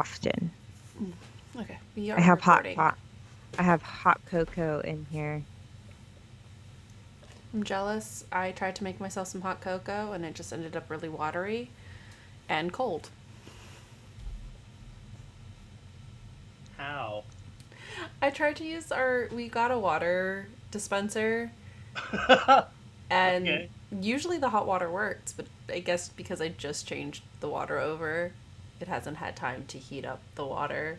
often. Okay, we I are have recording. I have hot cocoa in here. I'm jealous. I tried to make myself some hot cocoa and it just ended up really watery and cold. How? I tried to use we got a water dispenser and Okay. usually the hot water works, but I guess because I just changed the water over, it hasn't had time to heat up the water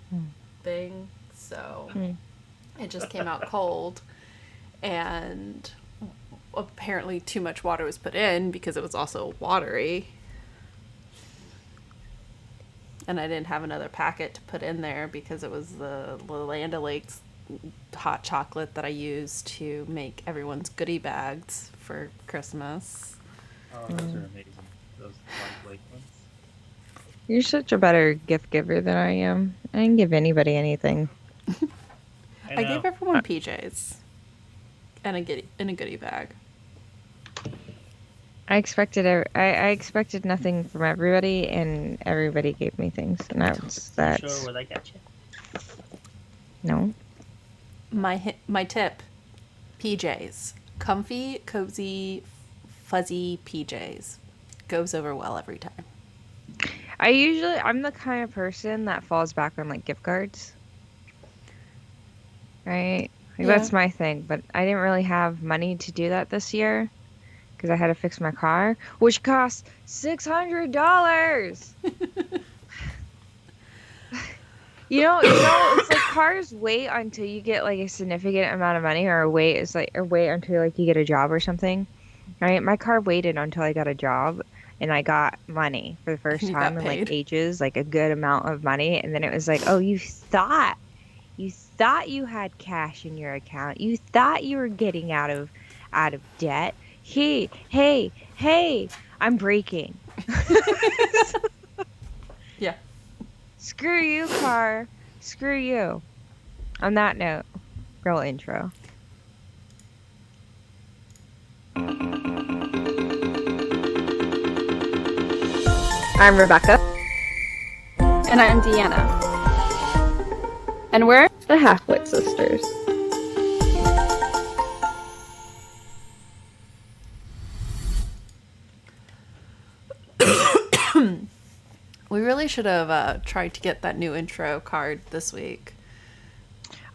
Hmm. thing. So Hmm. it just came out cold and apparently too much water was put in because it was also watery. And I didn't have another packet to put in there because it was the Land O'Lakes hot chocolate that I used to make everyone's goodie bags for Christmas. Oh, those are amazing. Those Land Lake ones. You're such a better gift giver than I am. I can give anybody anything. I I gave know. everyone PJs and a goodie bag. I expected nothing from everybody, and everybody gave me things, and You sure that's what I got you? no. My tip: PJs, comfy, cozy, fuzzy PJs, goes over well every time. I'm the kind of person that falls back on like gift cards, right? Like Yeah. that's my thing, but I didn't really have money to do that this year because I had to fix my car, which cost $600. It's like cars wait until you get like a significant amount of money, or wait until like you get a job or something. Right? My car waited until I got a job and I got money for the And first you time got in like paid. ages, like a good amount of money, and then it was like, "Oh, you thought you had cash in your account. You thought you were getting out of debt. Hey, I'm breaking." Yeah. Screw you, car. Screw you. On that note, real intro. I'm Rebecca, And I'm Deanna. And we're the Halfwit Sisters. We really should have tried to get that new intro card this week.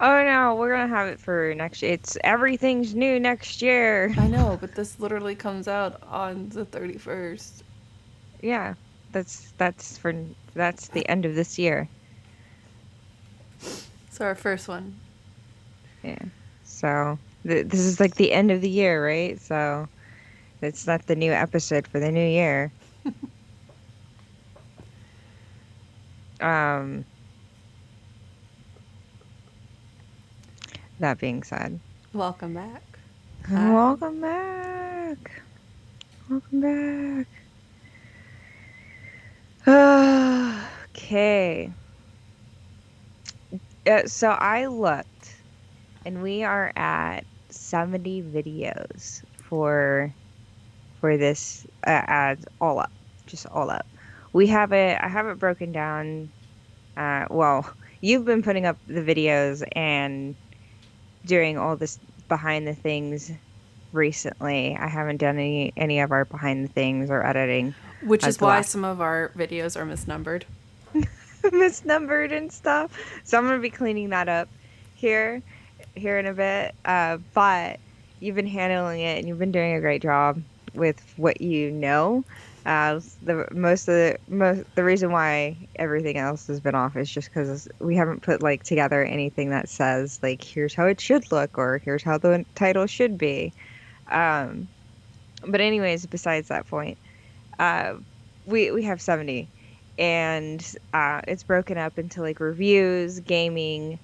Oh no, we're gonna have it for next year. It's everything's new next year. I know, but this literally comes out on the 31st. Yeah, that's the end of this year. So our first one. Yeah. So this is like the end of the year, right? So it's not the new episode for the new year. Um, that being said, Welcome back. Hi. welcome back. Welcome back. Okay. So I looked, and we are at 70 videos for this ads all up, just all up. We have it. I have it broken down. Well, you've been putting up the videos and doing all this behind the things recently. I haven't done any of our behind the things or editing. Which is The why last some of our videos are misnumbered. misnumbered and stuff. So I'm gonna be cleaning that up here here in a bit. But you've been handling it and you've been doing a great job with what you know. The reason why everything else has been off is just because we haven't put like together anything that says like here's how it should look or here's how the title should be. Um, but anyways, besides that point, uh, we have 70, and it's broken up into like reviews, gaming,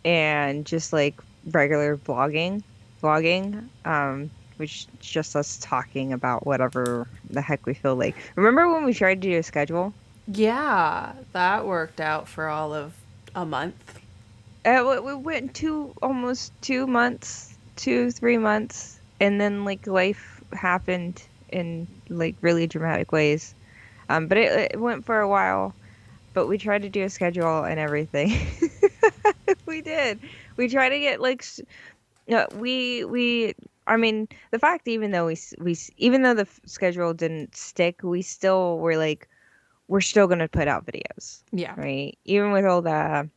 and just like regular vlogging, which is just us talking about whatever the heck we feel like. Remember when we tried to do a schedule? Yeah, that worked out for all of a month. We went almost 2 months, 3 months, and then like life happened in like really dramatic ways. But it went for a while. but we tried to do a schedule and everything. We did. We tried to get like no, we I mean, the fact even though even though the schedule didn't stick, we still were like we're still going to put out videos, Yeah. right? Even with all the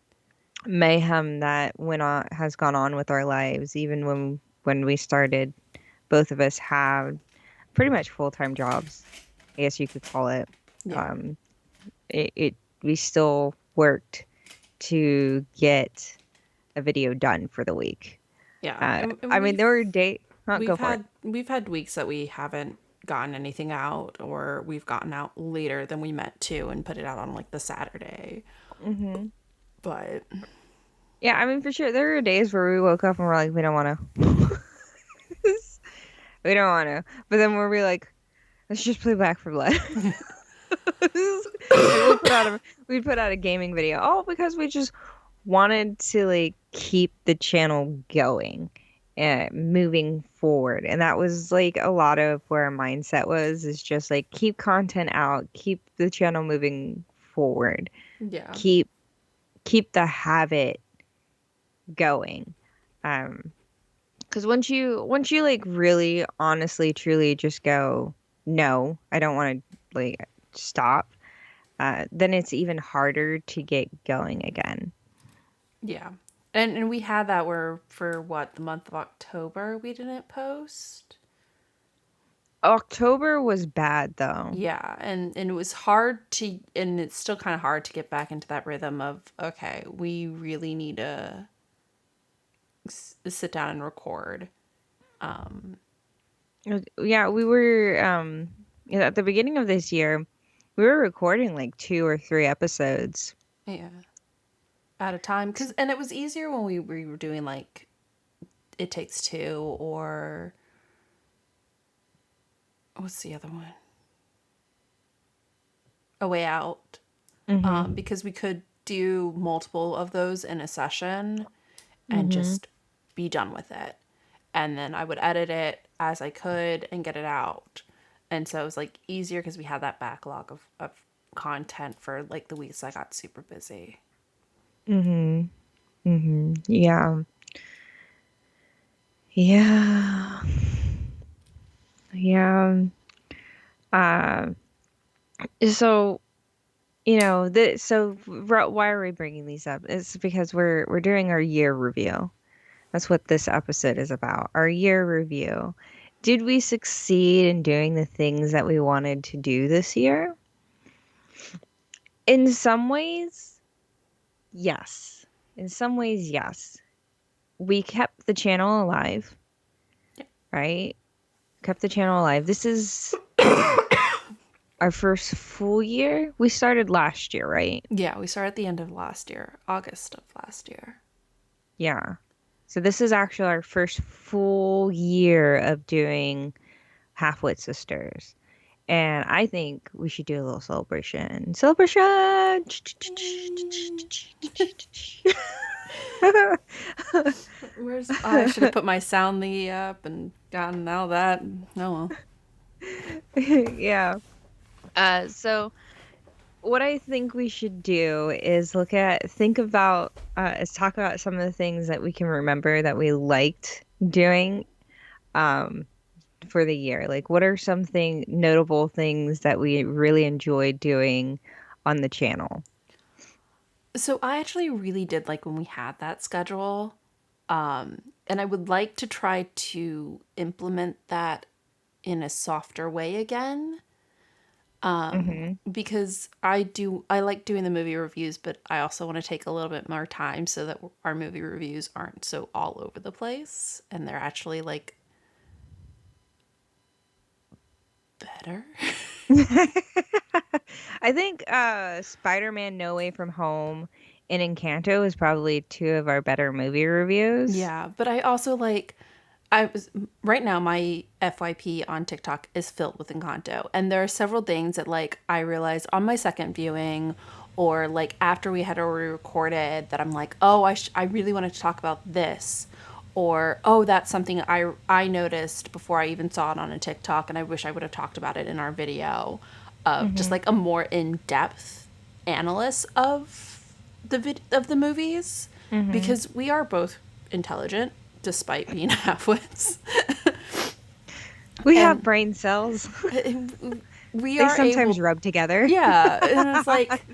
mayhem that went on has gone on with our lives, even when we started, both of us have pretty much full-time jobs, I guess you could call it. Yeah. Um, it we still worked to get a video done for the week. Yeah. And I mean, there were days. Huh, go for it. we've had weeks that we haven't gotten anything out, or we've gotten out later than we meant to and put it out on like the Saturday. Hmm. But Yeah, I mean, for sure, there were days where we woke up and we're like, we don't want to. We don't want to. But then we're like, let's just play Back for Blood. Like we'd put out a gaming video, all because we just wanted to like keep the channel going and moving forward. And that was like a lot of where our mindset was, is just like keep content out, keep the channel moving forward, yeah. keep the habit going. Because once you like really honestly truly just go, no, I don't want to like stop, then it's even harder to get going again. Yeah. And we had that where for what, the month of October we didn't post. October was bad though. Yeah, and it was hard to, and it's still kind of hard to get back into that rhythm of, okay, we really need to sit down and record. Yeah, we were at the beginning of this year, we were recording like 2 or 3 episodes. Yeah. At a time, and it was easier when we were doing like It Takes Two, or what's the other one? A Way Out. Mm-hmm. Because we could do multiple of those in a session and Mm-hmm. just be done with it. And then I would edit it as I could and get it out. And so it was like easier because we had that backlog of content for like the weeks I got super busy. Mm-hmm. Mm-hmm. Yeah. Yeah. Yeah. Uh, so why are we bringing these up? It's because we're doing our year review. That's what this episode is about. Our year review. Did we succeed in doing the things that we wanted to do this year? In some ways, yes. In some ways, yes. We kept the channel alive, Yeah. right? Kept the channel alive. This is our first full year. We started last year, right? Yeah, we started at the end of last year, August of last year. Yeah. So this is actually our first full year of doing Halfwit Sisters. And I think we should do a little celebration. Celebration! Where's I should have put my sound thingy up and gotten all that. Oh well. Yeah. So what I think we should do is talk about some of the things that we can remember that we liked doing um, for the year. Like, what are something notable things that we really enjoyed doing on the channel? So I actually really did like when we had that schedule. And I would like to try to implement that in a softer way again. Hmm. Because I like doing the movie reviews, but I also want to take a little bit more time so that our movie reviews aren't so all over the place and they're actually like better. I think Spider-Man No Way From Home and Encanto is probably two of our better movie reviews. Yeah, but I also like, I was right now my FYP on TikTok is filled with Encanto, and there are several things that like I realized on my second viewing, or like after we had already recorded, that I'm like, oh, I really wanted to talk about this, or oh, that's something I noticed before I even saw it on a TikTok, and I wish I would have talked about it in our video, of just Hmm. like a more in depth analysts of the movies, Mm-hmm. because we are both intelligent despite being halfwits. We have And brain cells. we They are sometimes able, rub together. yeah, and it's like,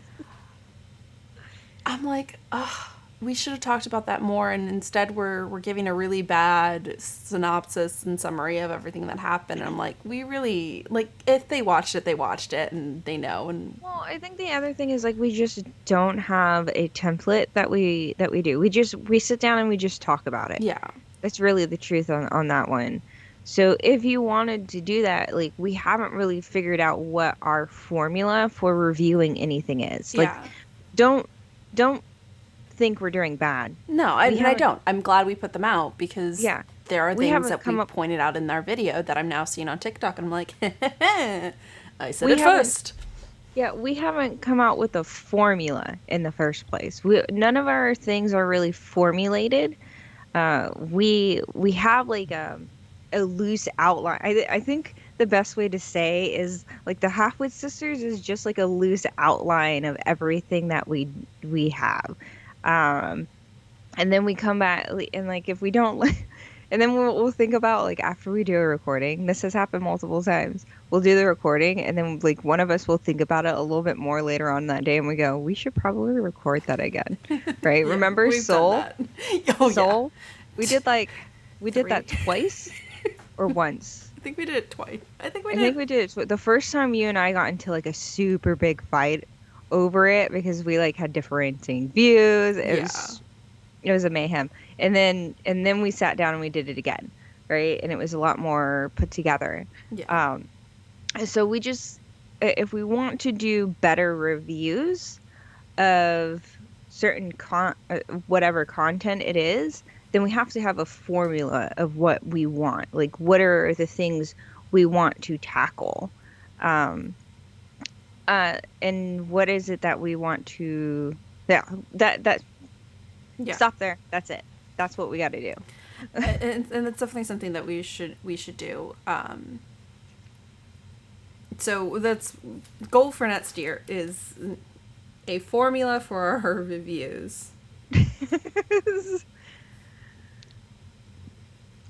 I'm like, oh, we should have talked about that more, and instead we're giving a really bad synopsis and summary of everything that happened. And I'm like, we really, like, if they watched it and they know. And Well, I think the other thing is like we just don't have a template that we do. We sit down and we just talk about it. yeah, That's really the truth on that one. So if you wanted to do that, like we haven't really figured out what our formula for reviewing anything is. Like yeah. don't don't think we're doing bad. No, We I haven't don't. I'm glad we put them out, because yeah. there are We things haven't that we come up pointed out in our video that I'm now seeing on TikTok, and I'm like, I said we it haven't first. yeah, we haven't come out with a formula in the first place. None of our things are really formulated. We have like a loose outline. I think the best way to say is like the Halfwit Sisters is just like a loose outline of everything that we have. Um, and then we come back and like if we don't like and then we'll think about like after we do a recording, this has happened multiple times. We'll do the recording and then like one of us will think about it a little bit more later on that day and we go, we should probably record that again. Right? Yeah, Remember we've done Soul? that. Oh yeah, Soul? We did like we did three. that twice or once. I think we did it twice. I think we I did. think we did it. The first time you and I got into like a super big fight over it because we like had differentiating views. Yeah, It was a mayhem. And then we sat down and we did it again, right? And it was a lot more put together. yeah, Um, so we just if we want to do better reviews of certain whatever content it is, then we have to have a formula of what we want. Like what are the things we want to tackle? Um, and what is it that we want to yeah, that yeah. stop there. That's it. That's what we got to do. And it's definitely something that we should do. So that's goal for next year is a formula for our reviews.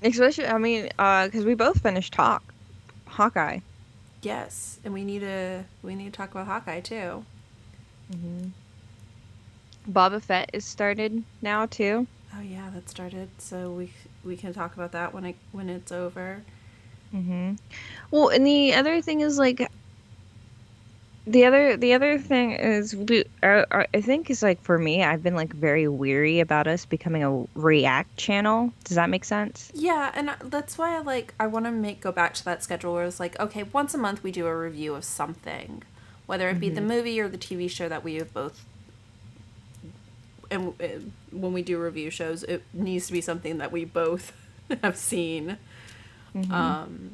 Especially, I mean, because we both finished Hawkeye. Yes, and we need to talk about Hawkeye too. hmm Boba Fett is started now too. Oh yeah, that started. So we can talk about that when it's over. hmm Well, and the other thing is like the other thing is I think is like for me, I've been like very weary about us becoming a React channel. Does that make sense? Yeah, and that's why I want to go back to that schedule where it's like, okay, once a month we do a review of something, whether it be the hmm movie or the TV show that we have both. And when we do review shows, it needs to be something that we both have seen. hmm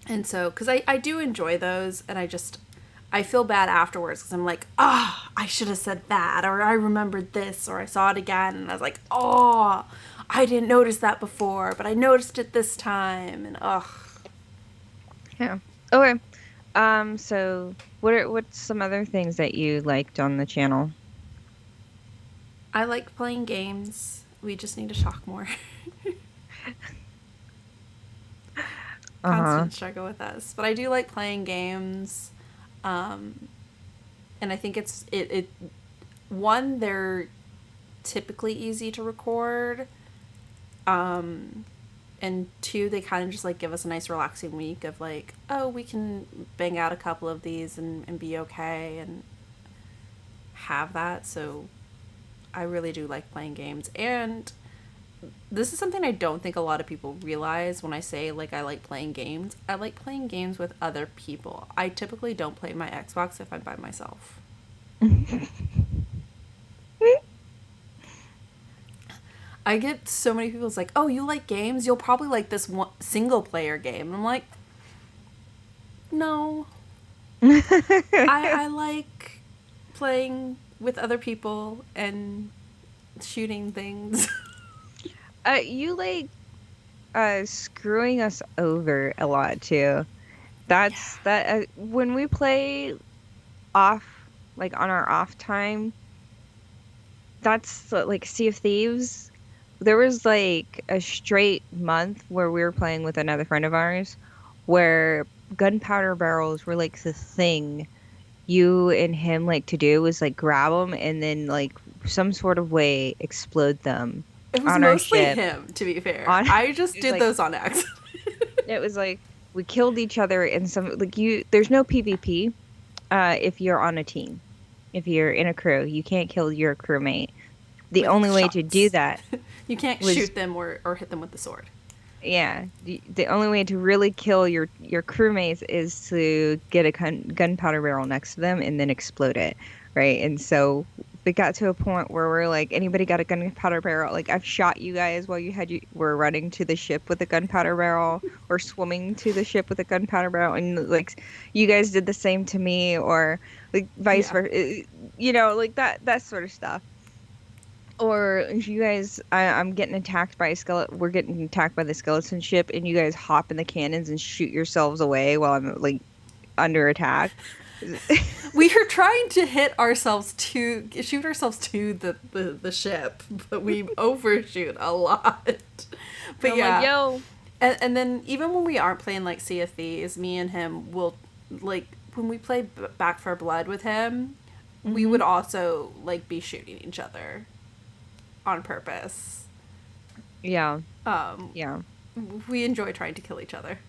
And so, because I do enjoy those, and I feel bad afterwards because I'm like, I should have said that, or I remembered this, or I saw it again, and I was like, oh, I didn't notice that before, but I noticed it this time, and Yeah. Okay. So what's some other things that you liked on the channel? I like playing games. We just need to talk more. Uh-huh. Constant struggle with us, but I do like playing games, and I think it one, they're typically easy to record, and two, they kind of just like give us a nice relaxing week of like, oh, we can bang out a couple of these and be okay and have that. So I really do like playing games, and this is something I don't think a lot of people realize when I say like I like playing games. I like playing games with other people. I typically don't play my Xbox if I'm by myself. I get so many people. It's like, oh, you like games? You'll probably like this one single player game. And I'm like, no. I like playing with other people and shooting things. You like screwing us over a lot too. That's that when we play off like on our off time, that's like Sea of Thieves. There was like a straight month where we were playing with another friend of ours where gunpowder barrels were like the thing you and him like to do was like grab them and then like some sort of way explode them It was on our mostly ship. him, to be fair. On I just it was did like those on accident. it was like we killed each other in some like you there's no PvP if you're on a team. If you're in a crew, you can't kill your crewmate. The With only way to do shots. that You can't was shoot them or hit them with the sword. yeah, the only way to really kill your crewmates is to get a gunpowder barrel next to them and then explode it, right? And so we got to a point where we're like, anybody got a gunpowder barrel? Like I've shot you guys while you were running to the ship with a gunpowder barrel or swimming to the ship with a gunpowder barrel, and like you guys did the same to me, or like vice Yeah. versa, like that sort of stuff. Or if you guys, I'm getting attacked by a skeleton. We're getting attacked by the skeleton ship, and you guys hop in the cannons and shoot yourselves away while I'm like under attack. We are trying to shoot ourselves to the ship, but we overshoot a lot. But I'm like, yeah. yo, And then even when we aren't playing like Sea of Thieves, me and him will like when we play Back for Blood with him, we would also like be shooting each other on purpose. yeah, Um, yeah, we enjoy trying to kill each other.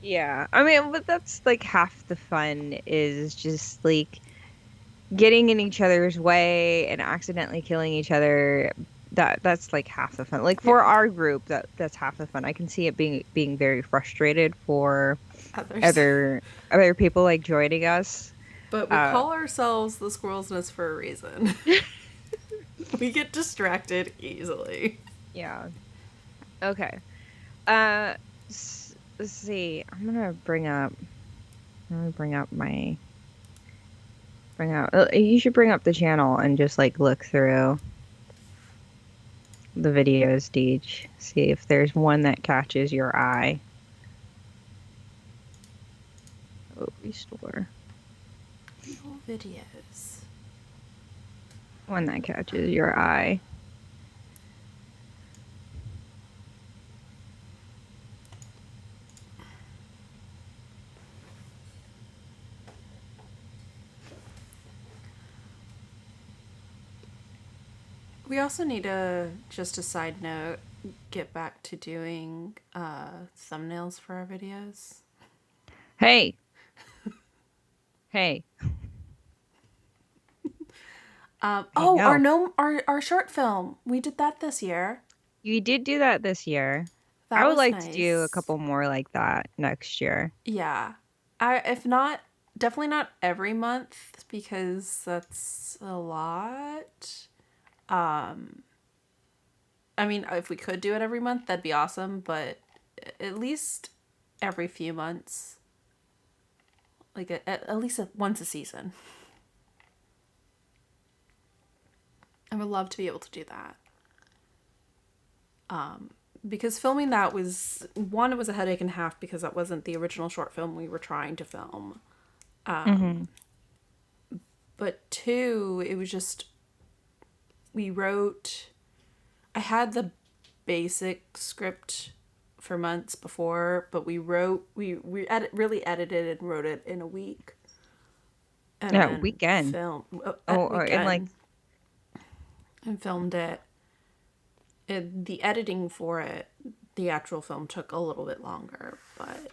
yeah. I mean, but that's like half the fun is just like getting in each other's way and accidentally killing each other. That's like half the fun. Like for Yeah, our group, that's half the fun. I can see it being very frustrated for others. other people like joining us. But we Uh, call ourselves the Squirrel's Nest for a reason. We get distracted easily. yeah. Okay. Let's see. Let me bring up. You should bring up the channel and just like look through the videos, Deej. See if there's one that catches your eye. Oh, restore. No videos. One that catches your eye. We also need to, just a side note, get back to doing thumbnails for our videos. Hey. Hey. I Our know. no our short film. We did that this year. You did do that this year. I That would was like to do a nice. couple more like that next year. Yeah. I if not definitely not every month because that's a lot. Um I mean, if we could do it every month, that'd be awesome, but at least every few months. Like at least once a season. I would love to be able to do that. Because filming that was one, it was a headache and a half because that wasn't the original short film we were trying to film. Mm-hmm. But two, it was just we wrote. I had the basic script for months before, but really edited and wrote it in a week, and Yeah, then weekend. film Oh, at or in like weekend and filmed it. The editing for it, the actual film took a little bit longer, but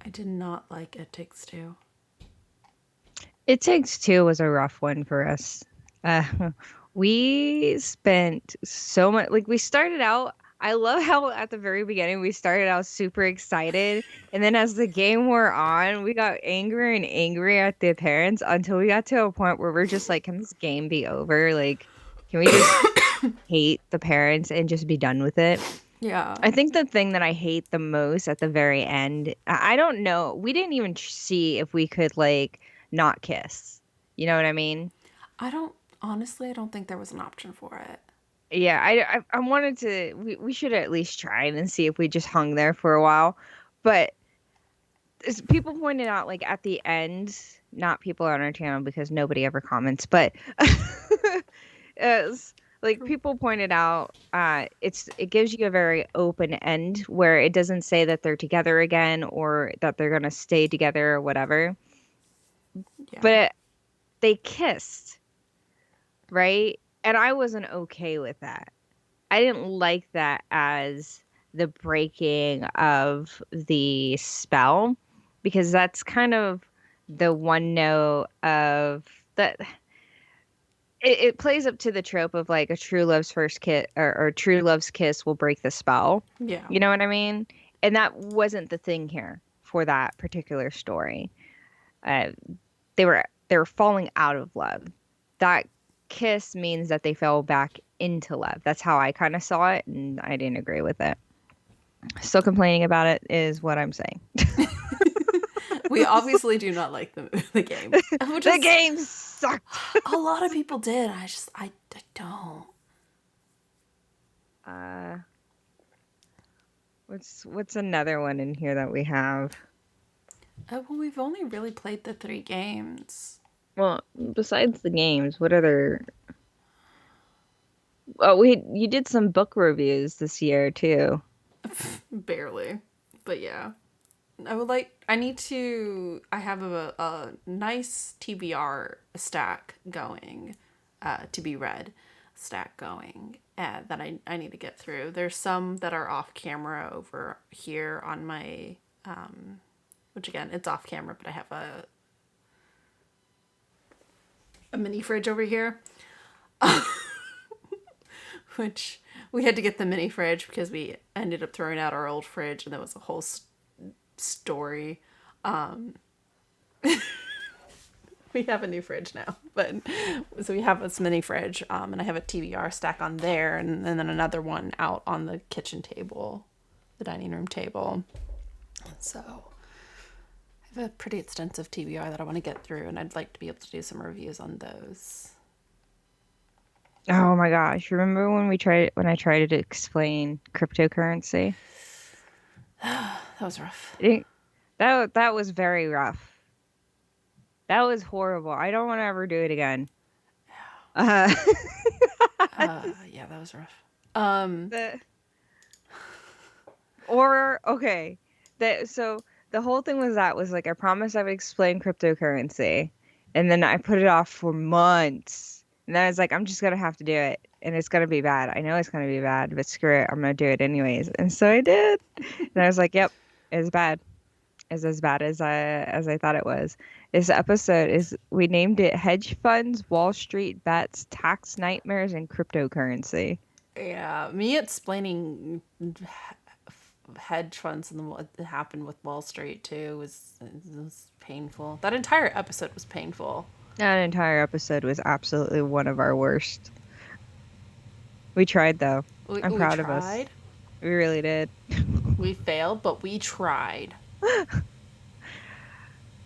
I did not like It Takes Two. It Takes Two was a rough one for us. Uh, we spent so much, like, we started out. I love how at the very beginning we started out super excited, and then as the game wore on, we got angrier and angrier at the parents until we got to a point where we're just like, can this game be over? Like, can we just hate the parents and just be done with it? Yeah. I think the thing that I hate the most at the very end, I don't know. We didn't even see if we could like not kiss. You know what I mean? I don't think there was an option for it. Yeah, I wanted to. We should at least try it and see if we just hung there for a while. But people pointed out, like at the end, not people on our channel because nobody ever comments, but as like True. people pointed out, it gives you a very open end where it doesn't say that they're together again or that they're gonna stay together or whatever. Yeah. But they kissed, right? And I wasn't okay with that. I didn't like that as the breaking of the spell because that's kind of the one note of that it plays up to the trope of like a true love's first kiss or true love's kiss will break the spell. Yeah. You know what I mean? And that wasn't the thing here for that particular story. Uh, they were falling out of love. That kiss means that they fell back into love. That's how I kind of saw it, and I didn't agree with it. Still complaining about it is what I'm saying. We obviously do not like the game. Which The is, game sucked. a lot of people did. I don't. Uh, what's another one in here that we have? Well, we've only really played the 3 games. Well, besides the games, what other? Oh, you did some book reviews this year too. Barely. But yeah. I have a nice TBR stack going, to be read stack going, that I need to get through. There's some that are off camera over here on my, which again, it's off camera, but I have a mini fridge over here, which we had to get the mini fridge because we ended up throwing out our old fridge, and there was a whole story. We have a new fridge now, but so we have this mini fridge, and I have a TBR stack on there, and then another one out on the kitchen table, the dining room table. So I have a pretty extensive TBR that I want to get through, and I'd like to be able to do some reviews on those. Oh my gosh, remember when I tried to explain cryptocurrency? That was rough. That was very rough. That was horrible. I don't want to ever do it again. Uh, Yeah, that was rough. the, or okay, so the whole thing was like I promised I would explain cryptocurrency, and then I put it off for months, and then I was like, I'm just gonna have to do it, and it's gonna be bad. I know it's gonna be bad, but screw it, I'm gonna do it anyways. And so I did, and I was like, yep, it's bad. Is as bad as I thought it was. This episode is we named it Hedge Funds, Wall Street Bets, Tax Nightmares, and Cryptocurrency. Yeah, me explaining hedge funds and what happened with Wall Street too was painful. That entire episode was painful. That entire episode was absolutely one of our worst. We tried though. I'm proud of us. We really did. We failed, but we tried.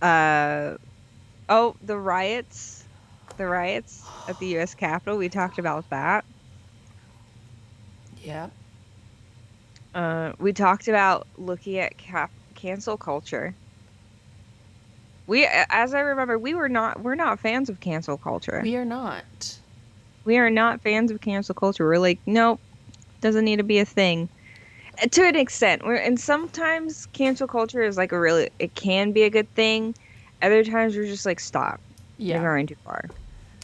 Oh, the riots. The riots at the US Capitol. We talked about that. Yeah. We talked about looking at cancel culture. As I remember, we're not fans of cancel culture. We are not. We are not fans of cancel culture. We're like, nope, doesn't need to be a thing. To an extent, and sometimes cancel culture is like it can be a good thing. Other times we're just like, stop. Yeah. You're going too far.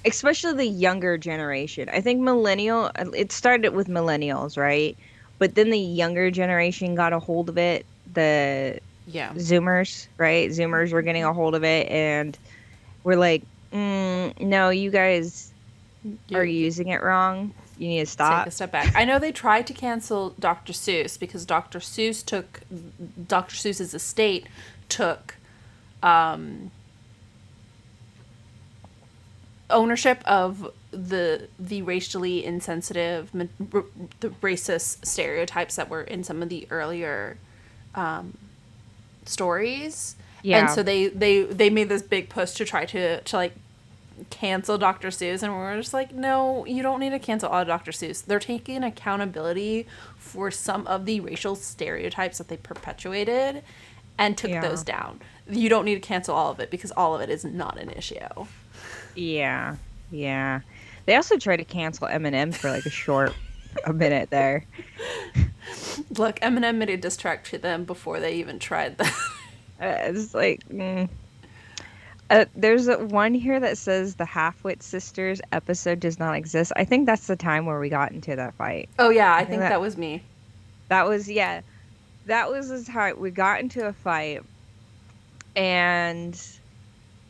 Especially the younger generation. I think it started with millennials, right? But then the younger generation got a hold of it. The Yeah. Zoomers, right? Zoomers were getting a hold of it, and we're like, no, you guys are using it wrong. You need to stop. Take a step back. I know they tried to cancel Dr. Seuss because Dr. Seuss's estate took ownership of the racially insensitive, the racist stereotypes that were in some of the earlier stories. Yeah. And so they made this big push to try to like cancel Dr. Seuss, and we're just like, no, you don't need to cancel all Dr. Seuss. They're taking accountability for some of the racial stereotypes that they perpetuated and took Yeah. those down. You don't need to cancel all of it because all of it is not an issue. Yeah. Yeah. They also tried to cancel Eminem for like a minute there. Look, Eminem made a diss track to them before they even tried that. It's like, there's one here that says the Halfwit Sisters episode does not exist. I think that's the time where we got into that fight. Oh, yeah, I I think think that was me. that was, yeah, that was the time we got into a fight. And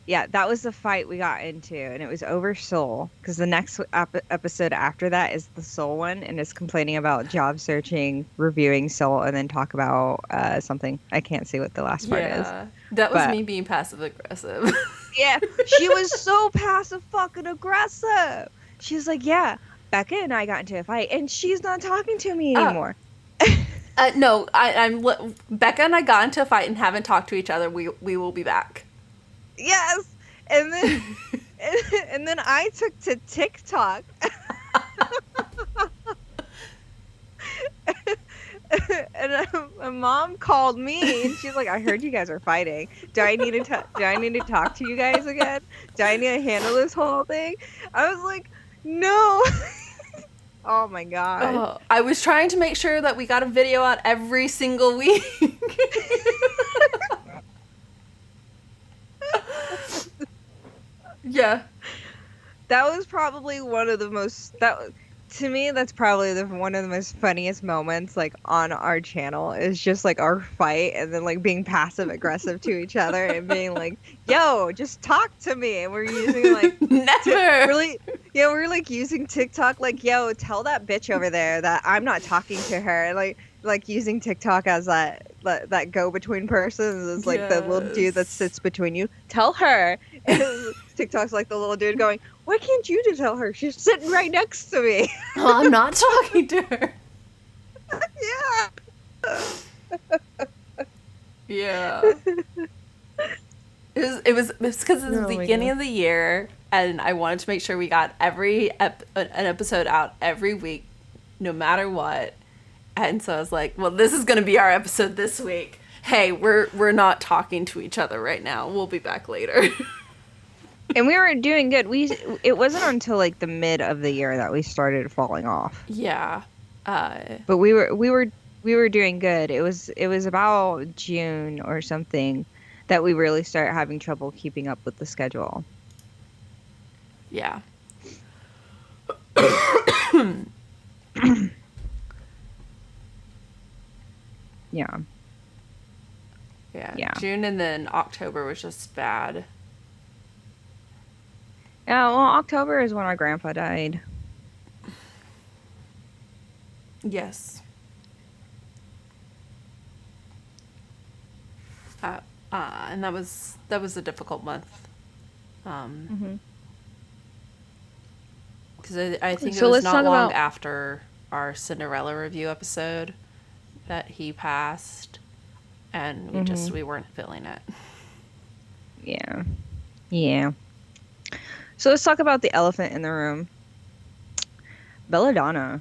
yeah, that was the fight we got into. And it was over Soul. Because the next episode after that is the Soul one. And it's complaining about job searching, reviewing Soul, and then talk about something. I can't see what the last part is. Yeah, that was But me being passive aggressive. yeah, she was so passive fucking aggressive. She was like, yeah, Becca and I got into a fight, and she's not talking to me Oh, anymore. no, Becca and I got into a fight and haven't talked to each other. We will be back. Yes. And then and then I took to TikTok. And my mom called me and she's like, I heard you guys are fighting. Do I need to talk to you guys again? Do I need to handle this whole thing? I was like, no. Oh my god. Oh, I was trying to make sure that we got a video out every single week. Yeah. That was probably one of the most to me that's probably one of the most funniest moments like on our channel is just like our fight and then like being passive aggressive to each other and being like, yo, just talk to me. And we're using like Never. really, yeah, we're like using TikTok like, yo, tell that bitch over there that I'm not talking to her. And like using TikTok as that go between persons is like the little dude that Yes. sits between you. Tell her. And TikTok's like the little dude going, why can't you just tell her? She's sitting right next to me. Oh, I'm not talking to her. Yeah. Yeah. It was because it's Oh the my beginning God. of the year, and I wanted to make sure we got an episode out every week, no matter what. And so I was like, well, this is going to be our episode this week. Hey, we're not talking to each other right now. We'll be back later. And we were doing good. It wasn't until like the mid of the year that we started falling off. Yeah. But we were doing good. It was about June or something that we really started having trouble keeping up with the schedule. Yeah. Yeah. Yeah. Yeah. June and then October was just bad. Yeah, well, October is when our grandpa died. Yes. And that was a difficult month. Mm-hmm. Because I think So it was let's not talk long about after our Cinderella review episode that he passed, and we weren't feeling it. yeah. Yeah. So let's talk about the elephant in the room. Belladonna.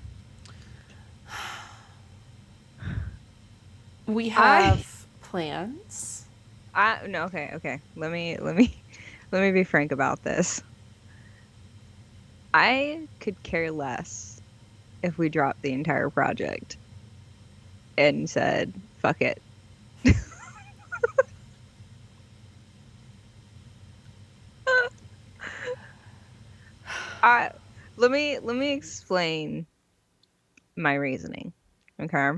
We have plans. No, okay. Let me be frank about this. I could care less if we dropped the entire project and said, fuck it. Let me explain my reasoning. Okay.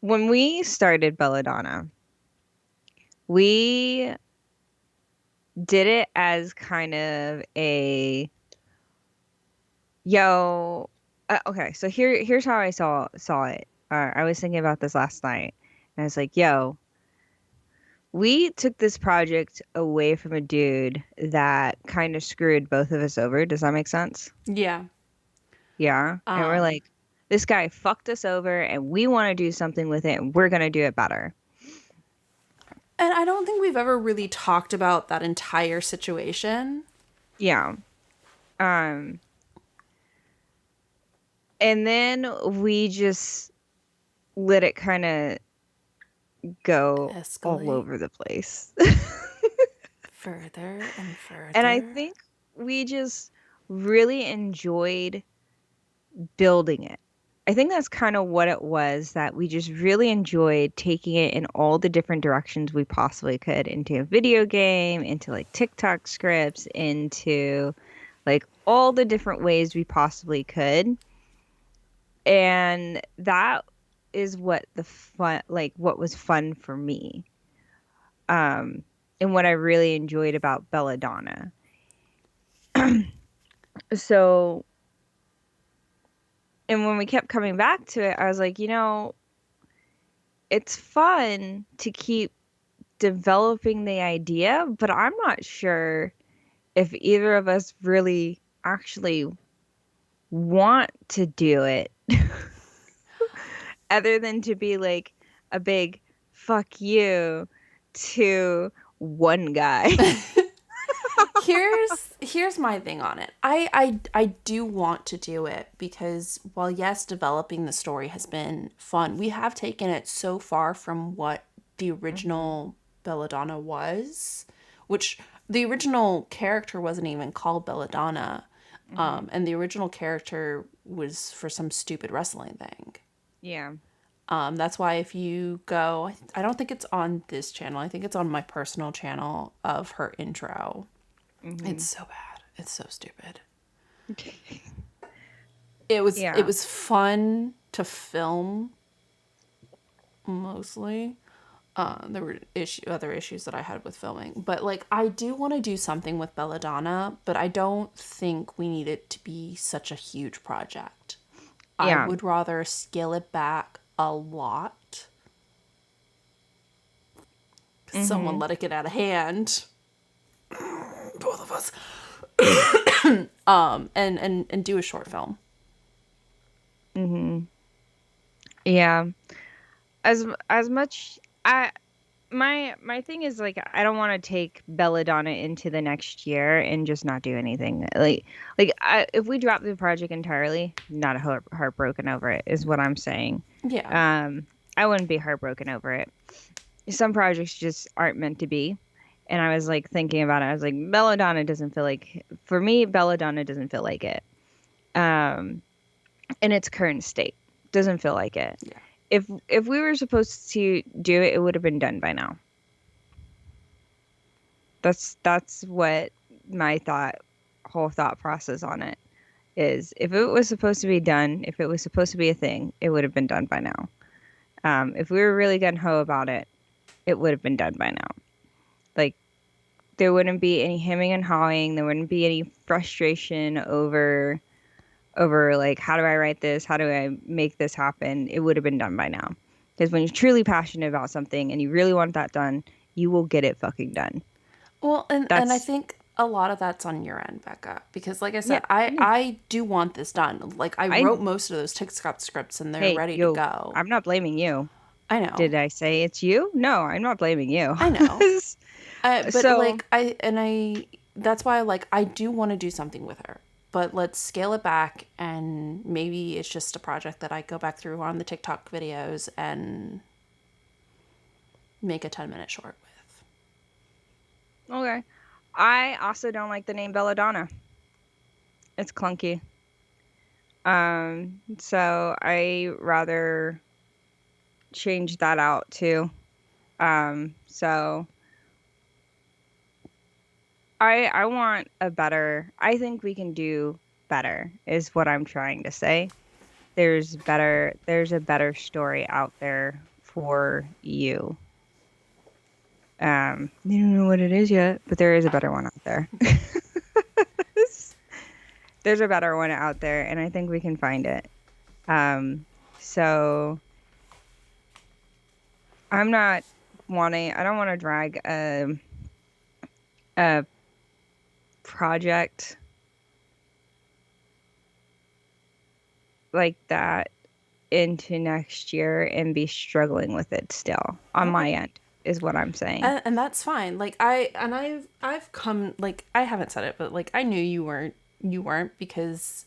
When we started Belladonna, we did it as kind of a okay, so here's how I saw it. I was thinking about this last night and I was like, yo, we took this project away from a dude that kind of screwed both of us over. Does that make sense? Yeah. Yeah. And we're Um. like, this guy fucked us over and we want to do something with it and we're going to do it better. And I don't think we've ever really talked about that entire situation. Yeah. Um, and then we just let it kind of go all Escalate over the place. further and And I further. think we just really enjoyed building it. I think that's kind of what it was, that we just really enjoyed taking it in all the different directions we possibly could, into a video game, into like TikTok scripts, into like all the different ways we possibly could. And that is what the fun, like what was fun for me. Um, and what I really enjoyed about Belladonna. So, and when we kept coming back to it, I was like, it's fun to keep developing the idea, but I'm not sure if either of us really actually want to do it other than to be like a big fuck you to one guy. Here's my thing on it. I do want to do it because while yes, developing the story has been fun, we have taken it so far from what the Hmm. original Belladonna was, which the original character wasn't even called Belladonna. Hmm. And the original character was for some stupid wrestling thing. Yeah. That's why if you go, I don't think it's on this channel. I think it's on my personal channel of her intro. It's Hmm. so bad. It's so stupid. It Yeah. was fun to film mostly. There were other issues that I had with filming, but like I do want to do something with Belladonna, but I don't think we need it to be such a huge project. I Yeah. would rather scale it back a lot. Someone Hmm. let it get out of hand. Both of us. And do a short film. Hmm. Yeah. As much I my thing is, like, I don't want to take Belladonna into the next year and just not do anything. If we drop the project entirely, not heartbroken over it is what I'm saying. Yeah. Um, I wouldn't be heartbroken over it. Some projects just aren't meant to be. And I was like thinking about it. I was like, Belladonna doesn't feel like, for me, Belladonna doesn't feel like it. Um, in its current state, doesn't feel like it. Yeah. If we were supposed to do it, it would have been done by now. That's what my whole thought process on it is. If it was supposed to be done, if it was supposed to be a thing, it would have been done by now. If we were really gun ho about it, it would have been done by now. Like, there wouldn't be any hemming and hawing. There wouldn't be any frustration over like, how do I write this? How do I make this happen? It would have been done by now. Because when you're truly passionate about something and you really want that done, you will get it fucking done. Well, and I That's think a lot of that's on your end, Becca, because like I Yeah, said, I yeah. I do want this done. Like I I wrote most of those TikTok scripts and they're Hey, ready to yo, go. I'm not blaming you. I know. Did I say it's you? No, I'm not blaming you. I know. But So, like I that's why like I do want to do something with her. But let's scale it back and maybe it's just a project that I go back through on the TikTok videos and make a 10-minute short with. okay. I also don't like the name Belladonna. It's clunky. So I rather change that out too. So I want a better, I think we can do better is what I'm trying to say. There's a better story out there for you. You don't know what it is yet, but there is a better one out there. There's a better one out there, and I think we can find it. So I don't want to drag a project like that into next year and be struggling with it still on Okay. my end. is what I'm saying. And that's fine. Like I've come, like, I haven't said it, but like I knew you weren't because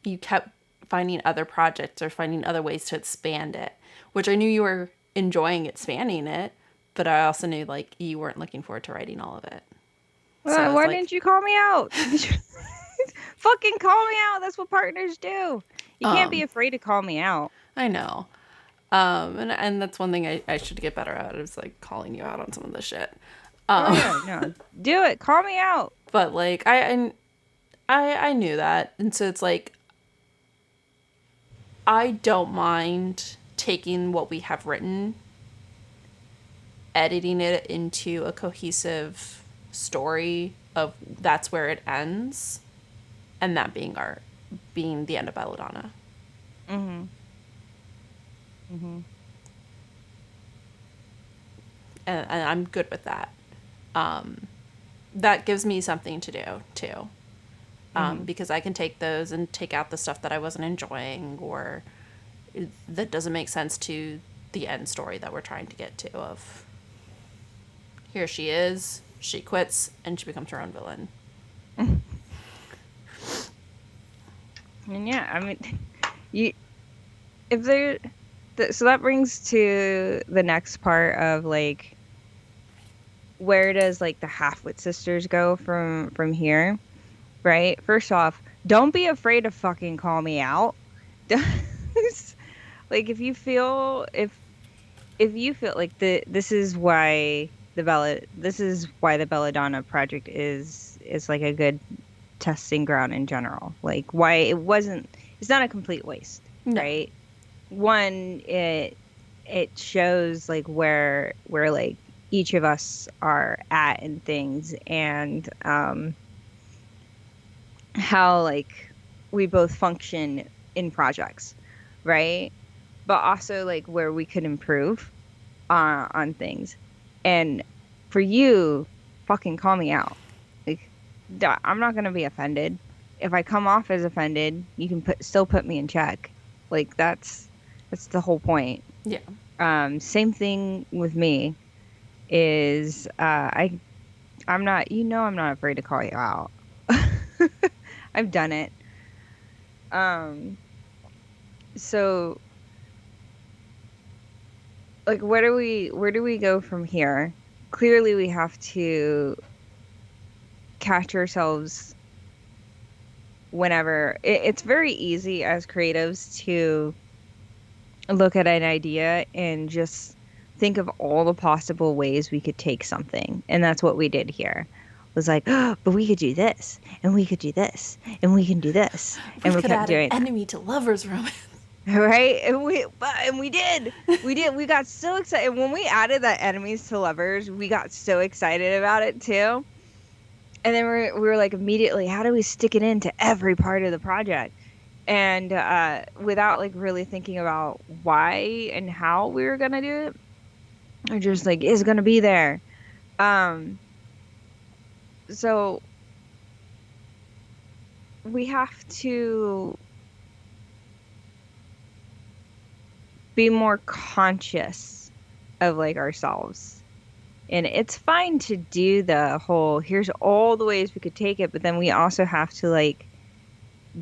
you kept finding other projects or finding other ways to expand it, which I knew you were enjoying expanding it, but I also knew like you weren't looking forward to writing all of it. So Well, it's why like, didn't you call me out? Fucking call me out. That's what partners do. You can't be um, afraid to call me out. I know. And that's one thing I should get better at, is like calling you out on some of the shit. Oh Um, yeah, no. Do it. Call me out. but like I knew that, and so it's like I don't mind taking what we have written, editing it into a cohesive story of that's where it ends, and that being the end of Belladonna. Mm-hmm. Mm-hmm. And I'm good with that. That gives me something to do too. Mm-hmm. Because I can take those and take out the stuff that I wasn't enjoying or that doesn't make sense to the end story that we're trying to get to, of here she is, she quits, and she becomes her own villain. And yeah, I mean, you if there, so that brings to the next part of like, where does like the Halfwit sisters go from here, right? First off, don't be afraid to fucking call me out. Like if you feel like this is why the Belladonna project is like a good testing ground in general. Like why it's not a complete waste, No. right? One, it shows like where like each of us are at in things, and how like we both function in projects, right? But also like where we could improve on things. And for you, fucking call me out. Like, I'm not gonna be offended. If I come off as offended, you can still put me in check. Like that's the whole point. Yeah. Same thing with me is I'm not, I'm not afraid to call you out. I've done it. Um, so like where do we go from here? Clearly we have to catch ourselves whenever it's very easy as creatives to look at an idea and just think of all the possible ways we could take something. And that's what we did here. Was like, oh, but we could do this, and we could do this, and we can do this. We And we could kept add an doing that. enemy to lovers romance. Right? And we did. We did. We got so excited. When we added that enemies to lovers, we got so excited about it too. And then we were like immediately, how do we stick it into every part of the project? And without like really thinking about why and how we were gonna do it, or just like is gonna be there. Um, so we have to be more conscious of like ourselves. And it's fine to do the whole here's all the ways we could take it, but then we also have to like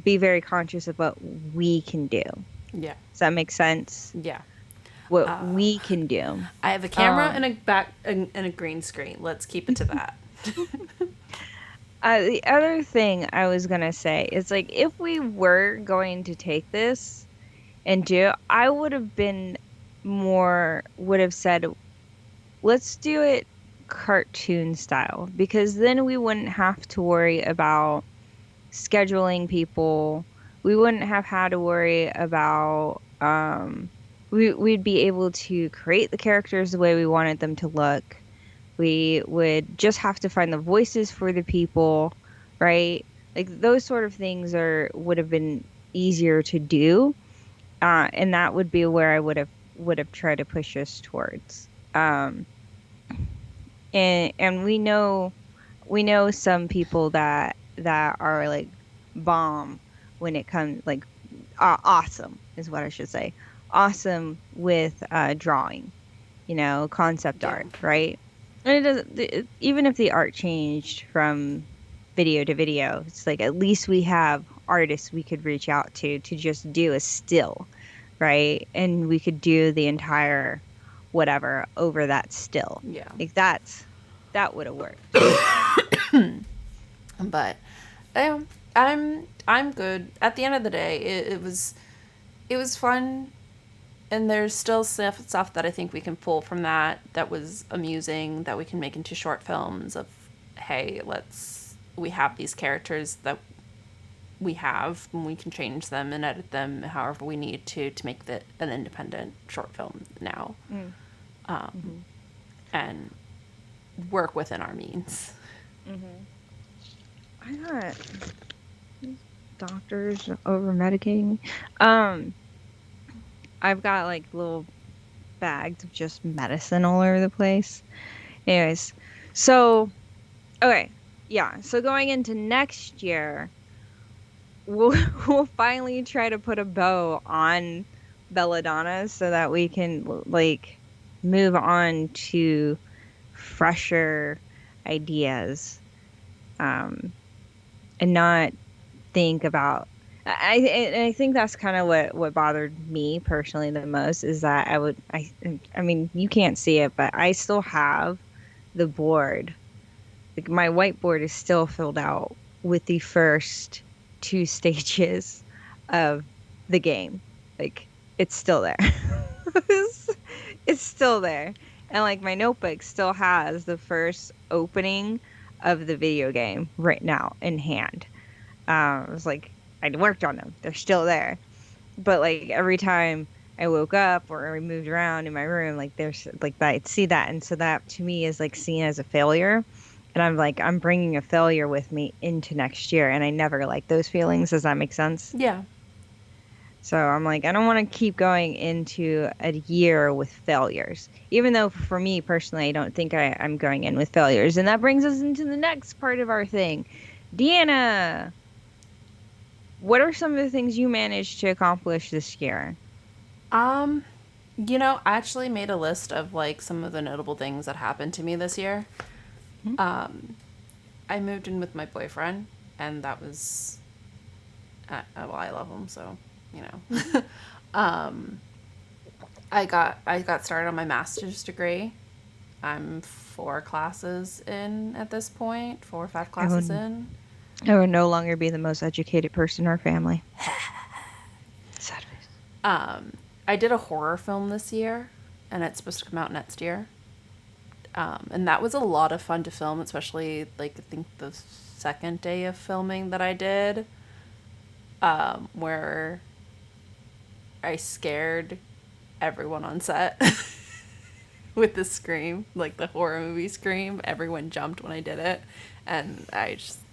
be very conscious of what we can do. Yeah. Does that make sense? Yeah. What we can do. I have a camera and a back and a green screen. Let's keep it to that. The other thing I was gonna say is like if we were going to take this and do, I would have said, let's do it cartoon style, because then we wouldn't have to worry about scheduling people. We wouldn't have had to worry about we'd be able to create the characters the way we wanted them to look. We would just have to find the voices for the people, right? Like those sort of things would have been easier to do. And that would be where I would have tried to push us towards. And we know some people that are like bomb when it comes like awesome is what I should say. Awesome with drawing. concept Yeah. art, right? And it doesn't, even if the art changed from video to video, it's like at least we have artists we could reach out to just do a still, right? And we could do the entire whatever over that still. Yeah. Like that would have worked. But I'm good. At the end of the day, it was fun, and there's still stuff that I think we can pull from that was amusing, that we can make into short films of, hey, we have these characters that we have, and we can change them and edit them however we need to make an independent short film now. Mm. Um, and work within our means. Why not? These doctors over medicating me. Um, I've got like little bags of just medicine all over the place. Anyways, so okay, yeah. So going into next year, we'll we'll finally try to put a bow on Belladonna so that we can like move on to fresher ideas, and not think about. I think that's kind of what bothered me personally the most is that I mean you can't see it, but I still have the board. Like my whiteboard is still filled out with the first two stages of the game. Like it's still there. it's, it's still there. And like my notebook still has the first opening of the video game written out in hand. I was like, I worked on them. They're still there. But like every time I woke up or I moved around in my room, like there's like that, I'd see that. And so that to me is like seen as a failure. And I'm like, I'm bringing a failure with me into next year. And I never like those feelings. Does that make sense? Yeah. So I'm like, I don't want to keep going into a year with failures, even though for me personally, I don't think I'm going in with failures. And that brings us into the next part of our thing. Deanna, what are some of the things you managed to accomplish this year? Um, I actually made a list of like some of the notable things that happened to me this year. Hmm? I moved in with my boyfriend, and that was, well, I love him, so um, I got started on my master's degree. I'm 4 classes in at this point, 4 or 5 I classes would, in. I would no longer be the most educated person in our family. Sad face. I did a horror film this year, and it's supposed to come out next year. And that was a lot of fun to film, especially like I think the second day of filming that I did, where I scared everyone on set with the scream, like the horror movie scream. Everyone jumped when I did it, and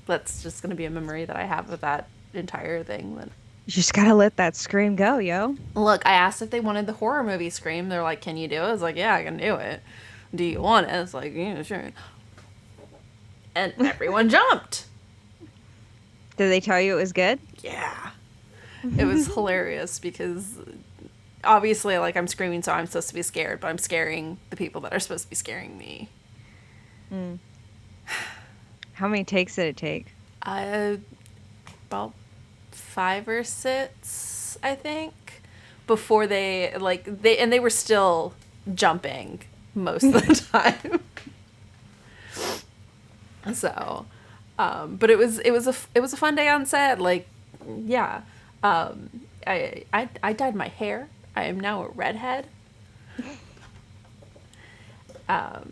that's just gonna be a memory that I have of that entire thing. Then You just gotta let that scream go, yo. look, I asked if they wanted the horror movie scream. They're like, "Can you do it?" I was like, "Yeah, I can do it." Do you want it? It's like, yeah, sure. And everyone jumped. Did they tell you it was good? Yeah. It was hilarious because obviously, like, I'm screaming, so I'm supposed to be scared, but I'm scaring the people that are supposed to be scaring me. How many takes did it take? About 5 or 6, I think, before they were still jumping most of the time. So, but it was a fun day on set. Like, yeah, I dyed my hair. I am now a redhead. I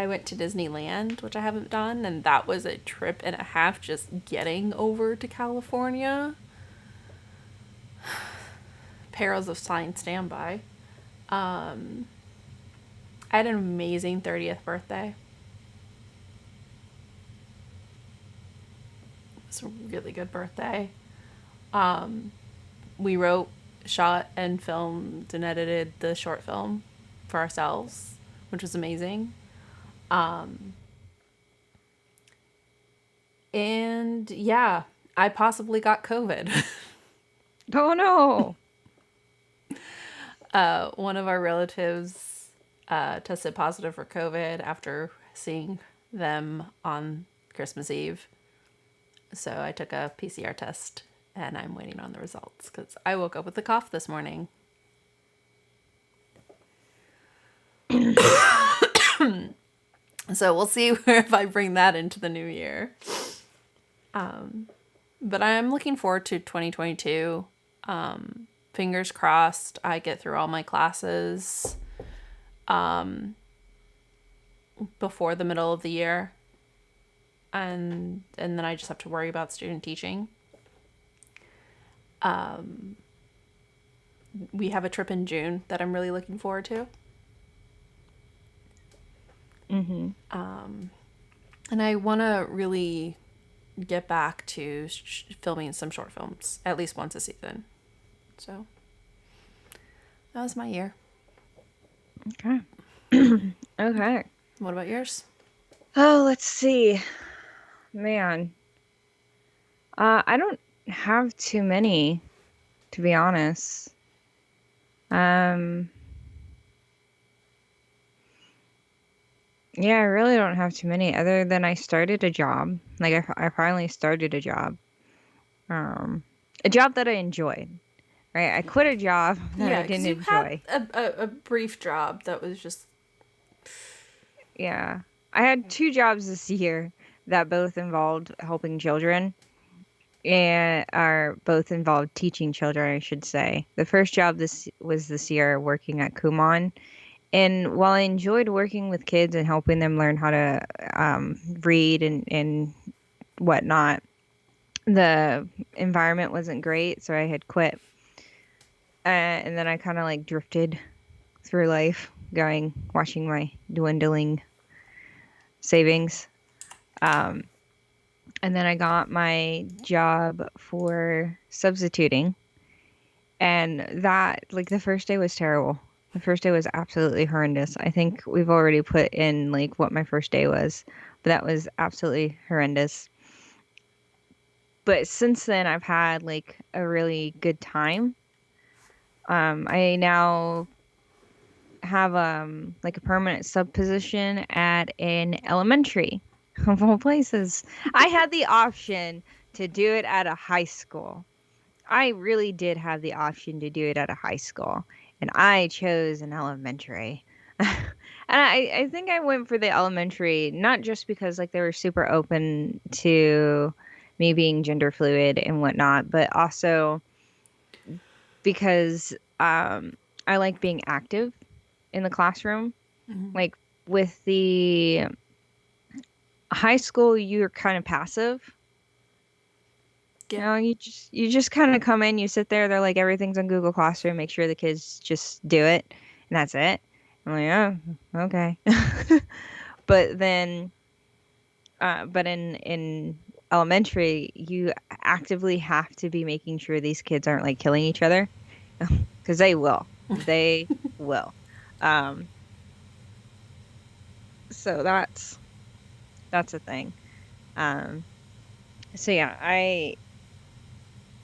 went to Disneyland, which I haven't done, and that was a trip and a half just getting over to California. Perils of Flying Standby. I had an amazing 30th birthday. It's a really good birthday. We wrote, shot, and filmed and edited the short film for ourselves, which was amazing. And yeah, I possibly got COVID. Oh no. One of our relatives tested positive for COVID after seeing them on Christmas Eve. So I took a PCR test and I'm waiting on the results because I woke up with a cough this morning. So we'll see if I bring that into the new year. But I'm looking forward to 2022. Fingers crossed I get through all my classes before the middle of the year. And then I just have to worry about student teaching. We have a trip in June that I'm really looking forward to. Mm-hmm. And I want to really get back to filming some short films at least once a season. So that was my year. Okay. Okay. What about yours? Oh, let's see. Man. I don't have too many, to be honest. Yeah, I really don't have too many other than I started a job. Like I finally started a job that I enjoyed. Right? I quit a job that I Yeah, because didn't you had enjoy. a brief job that was just... Yeah. I had two jobs this year that both involved helping children and are both involved teaching children, I should say. The first job this year working at Kumon. And while I enjoyed working with kids and helping them learn how to read and whatnot, the environment wasn't great, so I had quit. And then I kind of like drifted through life, watching my dwindling savings. And then I got my job for substituting. And that, like, the first day was terrible. The first day was absolutely horrendous. I think we've already put in, like, what my first day was, but that was absolutely horrendous. But since then, I've had, like, a really good time. I now have, like, a permanent sub position at an elementary, of all places. I had the option to do it at a high school. I really did have the option to do it at a high school, and I chose an elementary. And I think I went for the elementary not just because like they were super open to me being gender fluid and whatnot, but also because I like being active in the classroom. Like with the high school, you're kind of passive. You Yeah. know, you just kind of come in, you sit there, they're like everything's on Google Classroom, make sure the kids just do it, and that's it. I'm like, oh, okay. But then, but in elementary, you actively have to be making sure these kids aren't like killing each other, because they will. They will. Um, so that's a thing. Um, so yeah, I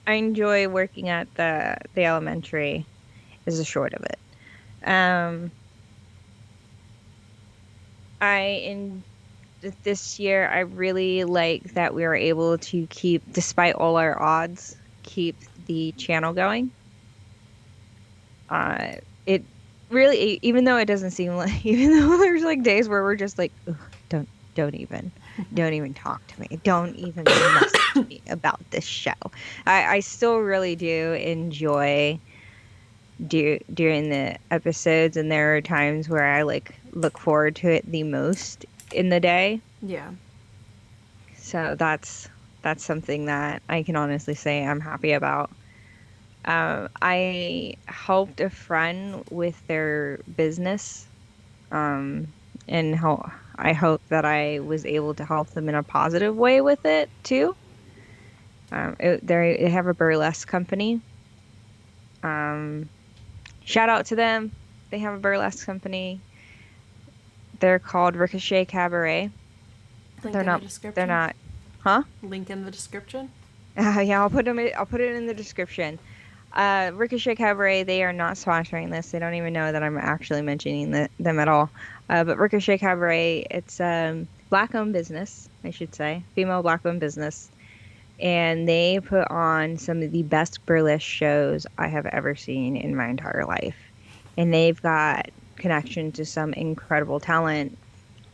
enjoy working at the elementary is the short of it. Um, I in this year I really like that we were able to keep, despite all our odds, keep the channel going. It really, even though it doesn't seem like, even though there's like days where we're just like, "Ugh, don't even talk to me, don't even message me about this show." I still really do enjoy doing the episodes, and there are times where I like look forward to it the most in the day. Yeah. So that's something that I can honestly say I'm happy about. I helped a friend with their business, and I hope that I was able to help them in a positive way with it too. They have a burlesque company. Um, Shout out to them. They have a burlesque company. They're called Ricochet Cabaret. Link They're in the not. They're description. not. Huh? Link in the description. Yeah, I'll put it in the description. Ricochet Cabaret, they are not sponsoring this. They don't even know that I'm actually mentioning them at all. But Ricochet Cabaret, it's black-owned business, I should say, female black-owned business, and they put on some of the best burlesque shows I have ever seen in my entire life. And they've got connection to some incredible talent,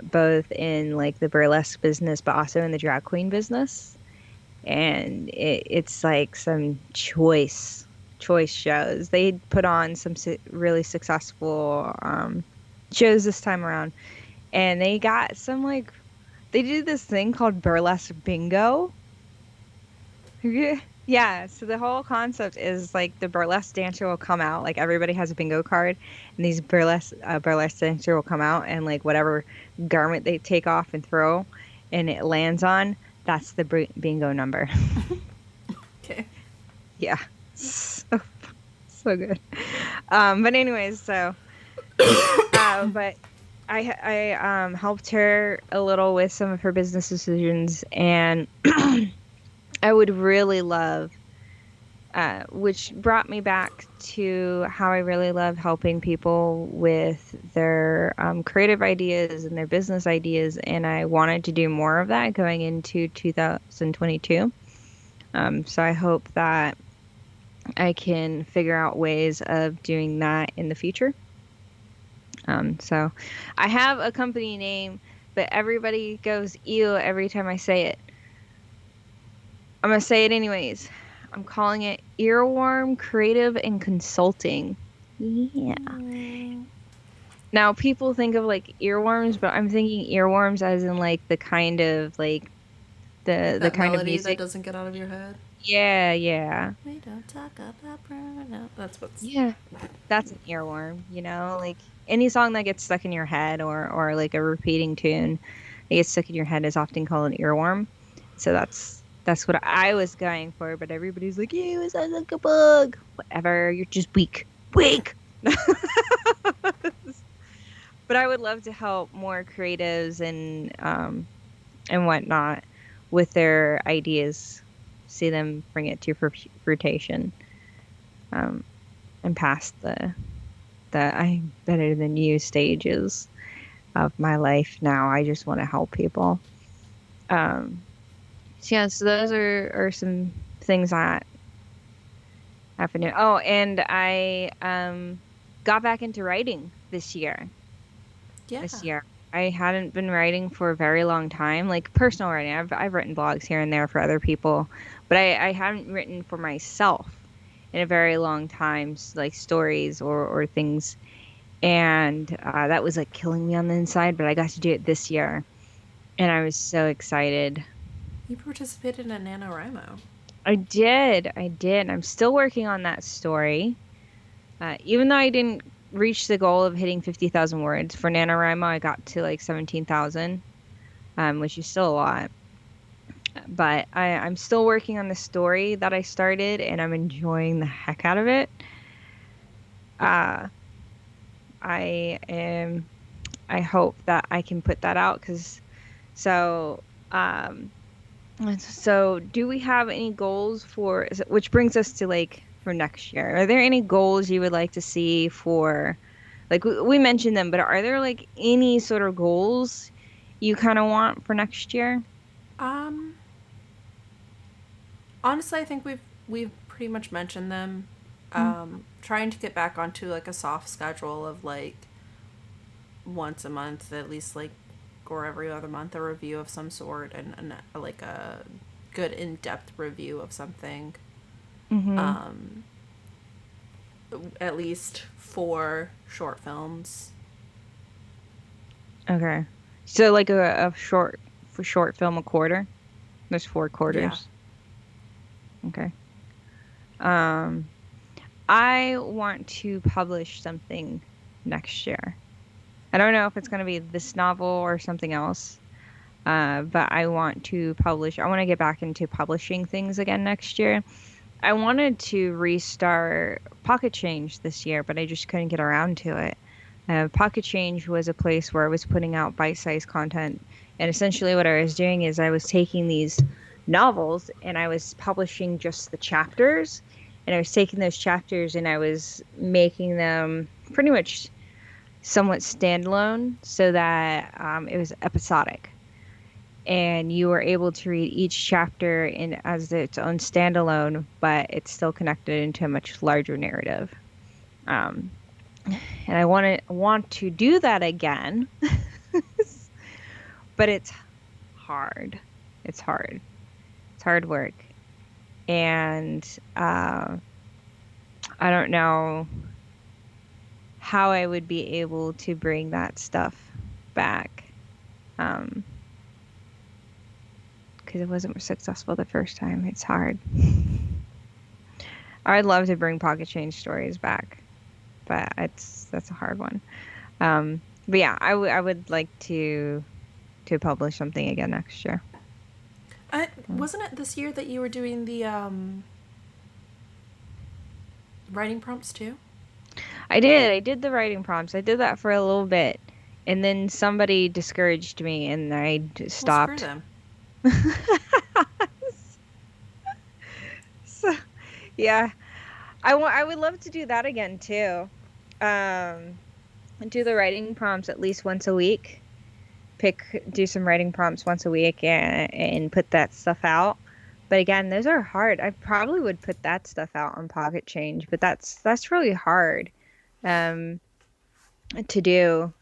both in like the burlesque business, but also in the drag queen business. And it's like some choice shows. They put on some really successful shows this time around, and they got some like they do this thing called burlesque bingo. Yeah, so the whole concept is like the burlesque dancer will come out, like everybody has a bingo card, and these burlesque dancer will come out, and like whatever garment they take off and throw, and it lands on, that's the bingo number. Okay. Yeah, so so good. But anyways, so but I helped her a little with some of her business decisions, and I would really love, which brought me back to how I really love helping people with their creative ideas and their business ideas, and I wanted to do more of that going into 2022. So I hope that I can figure out ways of doing that in the future. So I have a company name, but everybody goes ew every time I say it. I'm gonna say it anyways. I'm calling it Earworm Creative and Consulting. Yeah. Now people think of like earworms, but I'm thinking earworms as in like the kind of like the That kind of melody that music. doesn't get out of your head. Yeah, yeah. We don't talk about burnout. That's what's. Yeah. That's an earworm, like any song that gets stuck in your head or like a repeating tune that gets stuck in your head is often called an earworm. So that's what I was going for, but everybody's like, "You sound like a bug." Whatever, you're just weak. Weak. But I would love to help more creatives and whatnot with their ideas, see them bring it to fruition, um, and past the I'm better than you stages of my life now. I just want to help people. So yeah, so those are some things that happened. Oh, and I got back into writing this year. Yeah. This year. I hadn't been writing for a very long time, like personal writing. I've written blogs here and there for other people, but I hadn't written for myself in a very long time, like stories or things. And that was like killing me on the inside, but I got to do it this year, and I was so excited. You participated in a NaNoWriMo. I did. I'm still working on that story. Even though I didn't reach the goal of hitting 50,000 words for NaNoWriMo, I got to like 17,000, which is still a lot. But I'm still working on the story that I started, and I'm enjoying the heck out of it. Uh, I am. I hope that I can put that out because so. So, do we have any goals for, which brings us to like for next year? Are there any goals you would like to see for, like we mentioned them, but are there like any sort of goals you kind of want for next year? Um, Honestly, I think we've pretty much mentioned them. Mm. Trying to get back onto like a soft schedule of like once a month, at least like, or every other month, a review of some sort, and like a good in-depth review of something. Mm-hmm. Um, at least 4 short films. Okay. So like a short film a quarter. There's 4 quarters. Okay. Um, I want to publish something next year. I don't know if it's going to be this novel or something else. But I want to publish. I want to get back into publishing things again next year. I wanted to restart Pocket Change this year, but I just couldn't get around to it. Pocket Change was a place where I was putting out bite-sized content, and essentially what I was doing is I was taking these novels and I was publishing just the chapters, And I was taking those chapters and I was making them pretty much somewhat standalone so that it was episodic. And you were able to read each chapter in as its own standalone, but it's still connected into a much larger narrative. Um, and I want to do that again, but it's hard. It's hard. It's hard work, and I don't know how I would be able to bring that stuff back. Because it wasn't successful the first time. It's hard. I'd love to bring pocket change stories back, but that's a hard one. But yeah, I would like to publish something again next year. Wasn't it this year that you were doing the writing prompts too? I did. I did the writing prompts. I did that for a little bit, and then somebody discouraged me, and Well, screw stopped. them. So, yeah, I would love to do that again too. Do the writing prompts at least once a week. Do some writing prompts once a week and put that stuff out. But again, those are hard. I probably would put that stuff out on Pocket Change, but that's really hard to do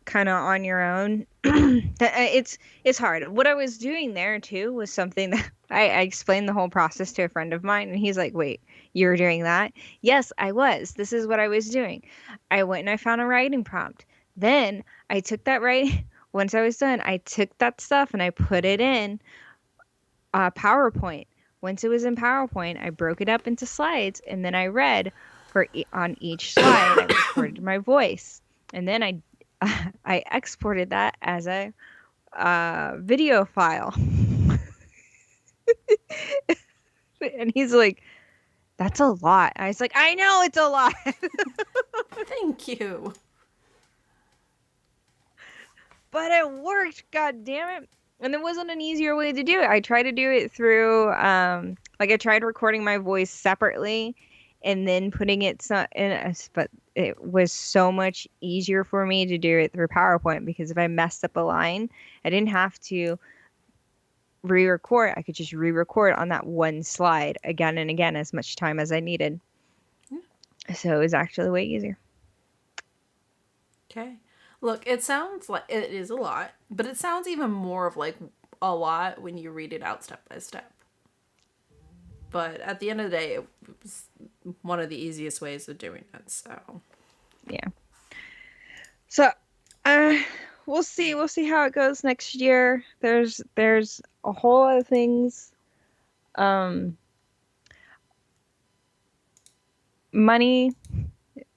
kind of on your own. It's hard. What I was doing there too was something that I explained the whole process to a friend of mine, and he's like, "Wait, you were doing that?" Yes, I was. This is what I was doing. I went and I found a writing prompt. Then I took that right. Once I was done, I took that stuff and I put it in PowerPoint. Once it was in PowerPoint, I broke it up into slides, and then I read on each slide. I recorded my voice, and then I exported that as a video file. And he's like, "That's a lot." I was like, "I know it's a lot." Thank you. But it worked, god damn it. And there wasn't an easier way to do it. I tried to do it through like I tried recording my voice separately and then putting it in a, but it was so much easier for me to do it through PowerPoint because if I messed up a line, I didn't have to re-record. I could just re-record on that one slide again and again as much time as I needed. So it was actually way easier. Okay. Look, it sounds like it is a lot, but it sounds even more of like a lot when you read it out step by step. But at the end of the day, it was one of the easiest ways of doing it. So, yeah. So, we'll see. We'll see how it goes next year. There's a whole lot of things. Money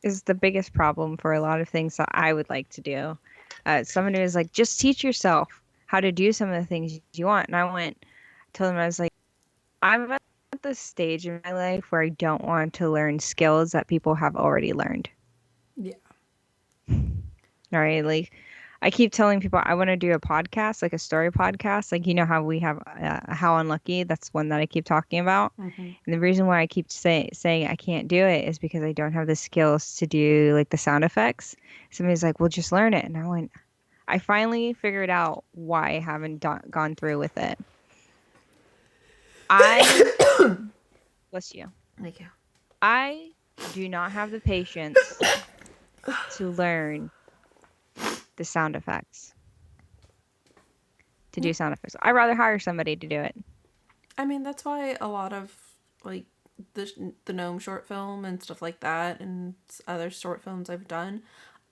is the biggest problem for a lot of things that I would like to do. Someone who was like, just teach yourself how to do some of the things you want. And told him, I was like, I'm at the stage in my life where I don't want to learn skills that people have already learned. yeah. All right. Like, I keep telling people I want to do a podcast, like a story podcast. Like, you know how we have How Unlucky? That's one that I keep talking about. Mm-hmm. And the reason why I keep saying I can't do it is because I don't have the skills to do like the sound effects. Somebody's like, well, just learn it. And I finally figured out why I haven't gone through with it. Bless you. Thank you. I do not have the patience to learn the sound effects. To do sound effects. I'd rather hire somebody to do it. I mean, that's why a lot of like the gnome short film and stuff like that, and other short films I've done,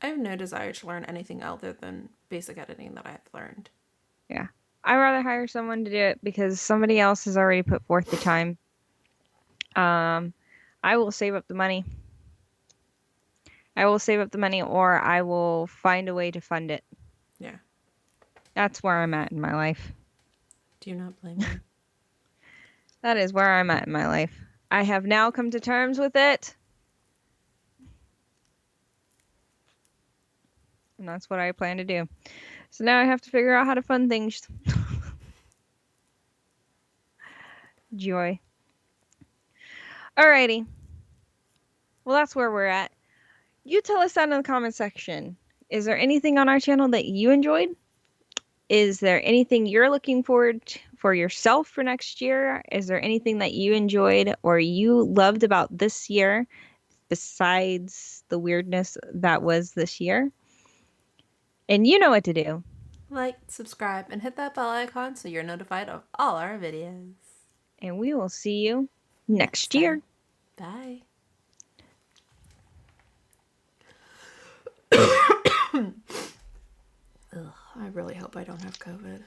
I have no desire to learn anything other than basic editing that I have learned. Yeah. I'd rather hire someone to do it because somebody else has already put forth the time. I will save up the money. Or I will find a way to fund it. Yeah. That's where I'm at in my life. Do you not blame me? That is where I'm at in my life. I have now come to terms with it. And that's what I plan to do. So now I have to figure out how to fund things. Joy. Alrighty. Well, that's where we're at. You tell us down in the comment section. Is there anything on our channel that you enjoyed? Is there anything you're looking forward to for yourself for next year? Is there anything that you enjoyed or you loved about this year besides the weirdness that was this year? And you know what to do. Like, subscribe, and hit that bell icon so you're notified of all our videos. And we will see you Next next year. time. Bye. Ugh, I really hope I don't have COVID.